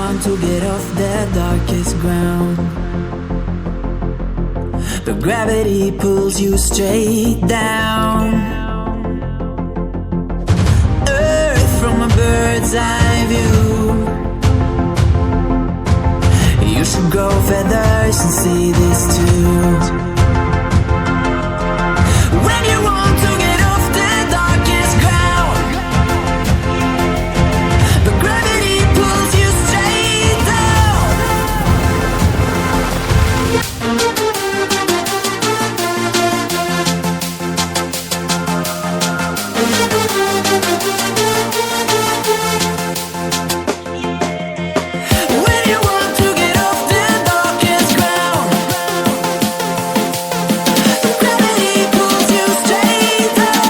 want to get off the darkest ground, but gravity pulls you straight down. Earth from a bird's eye view. You should grow feathers and see this too. When you want to get off the darkest ground, but gravity pulls you straight down. When you want to get off the darkest ground, but gravity pulls you straight down,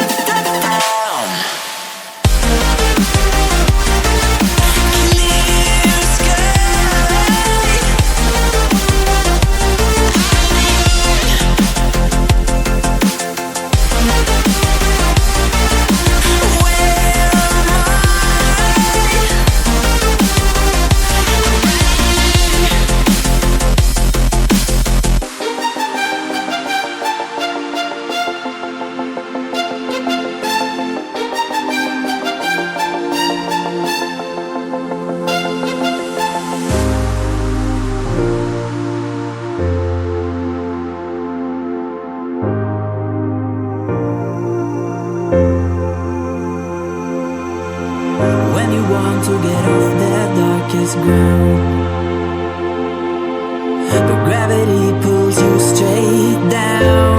down. Clear sky. When you want to get off the darkest ground, but gravity pulls you straight down.